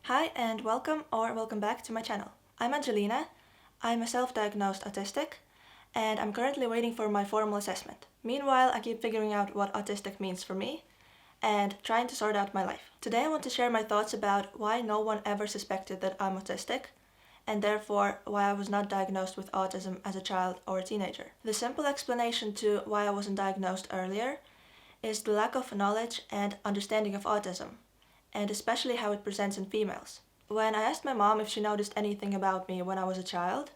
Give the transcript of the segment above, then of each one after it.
Hi and welcome back to my channel. I'm Angelina. I'm a self-diagnosed autistic and I'm currently waiting for my formal assessment. Meanwhile, I keep figuring out what autistic means for me and trying to sort out my life. Today I want to share my thoughts about why no one ever suspected that I'm autistic and therefore why I was not diagnosed with autism as a child or a teenager. The simple explanation to why I wasn't diagnosed earlier is the lack of knowledge and understanding of autism, and especially how it presents in females. When I asked my mom if she noticed anything about me when I was a child,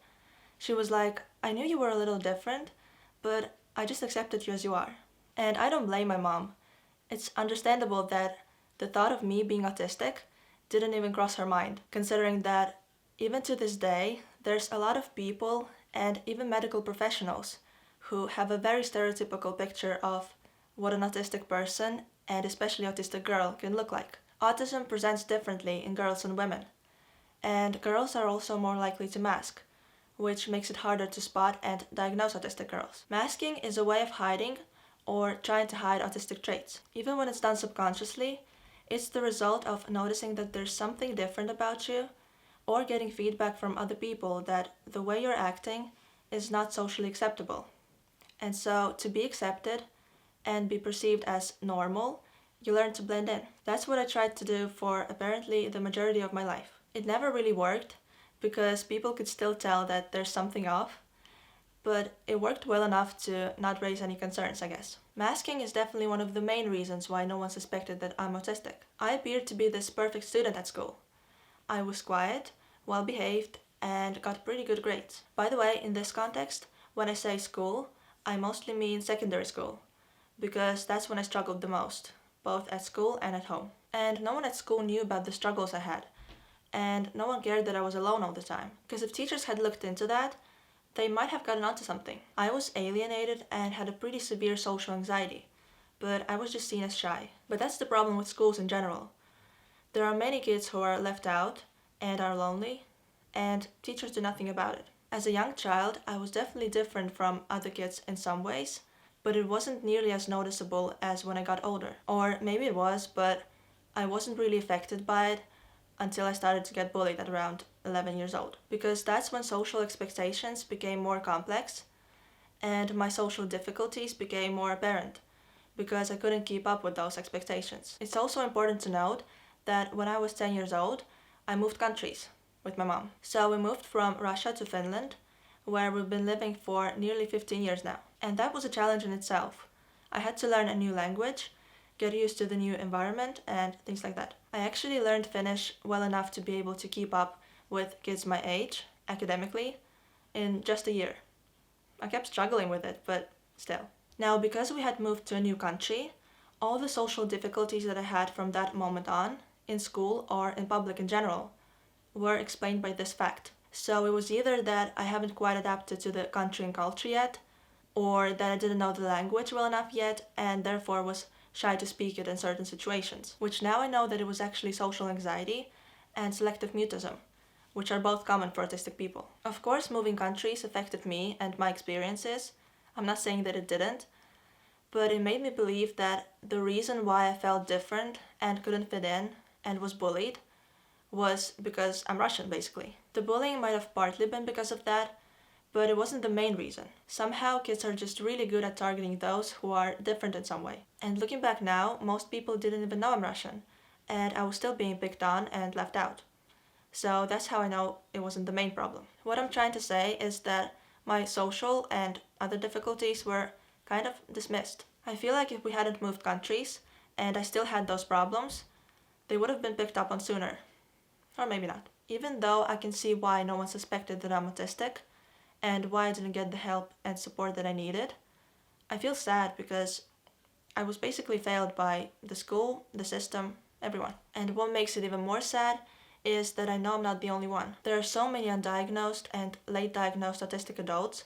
she was like, I knew you were a little different, but I just accepted you as you are. And I don't blame my mom. It's understandable that the thought of me being autistic didn't even cross her mind, considering that even to this day, there's a lot of people and even medical professionals who have a very stereotypical picture of what an autistic person, and especially autistic girl, can look like. Autism presents differently in girls and women, and girls are also more likely to mask, which makes it harder to spot and diagnose autistic girls. Masking is a way of hiding or trying to hide autistic traits. Even when it's done subconsciously, it's the result of noticing that there's something different about you or getting feedback from other people that the way you're acting is not socially acceptable. And so, to be accepted and be perceived as normal, you learn to blend in. That's what I tried to do for apparently the majority of my life. It never really worked because people could still tell that there's something off, but it worked well enough to not raise any concerns, I guess. Masking is definitely one of the main reasons why no one suspected that I'm autistic. I appeared to be this perfect student at school. I was quiet, well behaved, and got pretty good grades. By the way, in this context, when I say school, I mostly mean secondary school, because that's when I struggled the most, both at school and at home. And no one at school knew about the struggles I had, and no one cared that I was alone all the time. Because if teachers had looked into that, they might have gotten onto something. I was alienated and had a pretty severe social anxiety, but I was just seen as shy. But that's the problem with schools in general. There are many kids who are left out and are lonely, and teachers do nothing about it. As a young child, I was definitely different from other kids in some ways, but it wasn't nearly as noticeable as when I got older. Or maybe it was, but I wasn't really affected by it until I started to get bullied at around 11 years old. Because that's when social expectations became more complex and my social difficulties became more apparent because I couldn't keep up with those expectations. It's also important to note that when I was 10 years old, I moved countries with my mom. So we moved from Russia to Finland, where we've been living for nearly 15 years now. And that was a challenge in itself. I had to learn a new language, get used to the new environment, and things like that. I actually learned Finnish well enough to be able to keep up with kids my age, academically, in just a year. I kept struggling with it, but still. Now, because we had moved to a new country, all the social difficulties that I had from that moment on, in school or in public in general, were explained by this fact. So it was either that I haven't quite adapted to the country and culture yet, or that I didn't know the language well enough yet and therefore was shy to speak it in certain situations. Which now I know that it was actually social anxiety and selective mutism, which are both common for autistic people. Of course, moving countries affected me and my experiences. I'm not saying that it didn't, but it made me believe that the reason why I felt different and couldn't fit in and was bullied was because I'm Russian, basically. The bullying might have partly been because of that, but it wasn't the main reason. Somehow kids are just really good at targeting those who are different in some way. And looking back now, most people didn't even know I'm Russian, and I was still being picked on and left out. So that's how I know it wasn't the main problem. What I'm trying to say is that my social and other difficulties were kind of dismissed. I feel like if we hadn't moved countries, and I still had those problems, they would have been picked up on sooner. Or maybe not. Even though I can see why no one suspected that I'm autistic, and why I didn't get the help and support that I needed, I feel sad because I was basically failed by the school, the system, everyone. And what makes it even more sad is that I know I'm not the only one. There are so many undiagnosed and late diagnosed autistic adults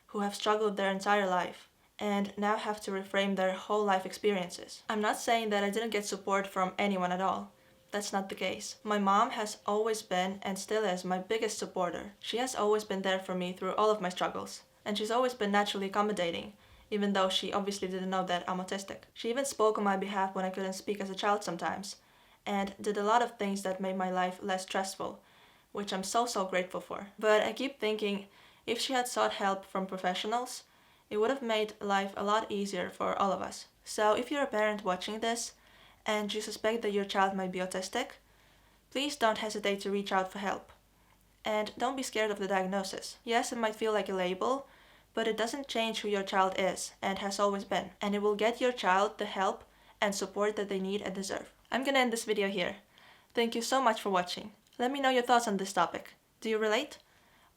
who have struggled their entire life and now have to reframe their whole life experiences. I'm not saying that I didn't get support from anyone at all. That's not the case. My mom has always been and still is my biggest supporter. She has always been there for me through all of my struggles. And she's always been naturally accommodating, even though she obviously didn't know that I'm autistic. She even spoke on my behalf when I couldn't speak as a child sometimes, and did a lot of things that made my life less stressful, which I'm so grateful for. But I keep thinking, if she had sought help from professionals, it would have made life a lot easier for all of us. So if you're a parent watching this, and you suspect that your child might be autistic, please don't hesitate to reach out for help. And don't be scared of the diagnosis. Yes, it might feel like a label, but it doesn't change who your child is and has always been. And it will get your child the help and support that they need and deserve. I'm gonna end this video here. Thank you so much for watching. Let me know your thoughts on this topic. Do you relate?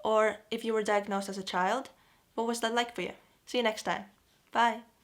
Or if you were diagnosed as a child, what was that like for you? See you next time. Bye!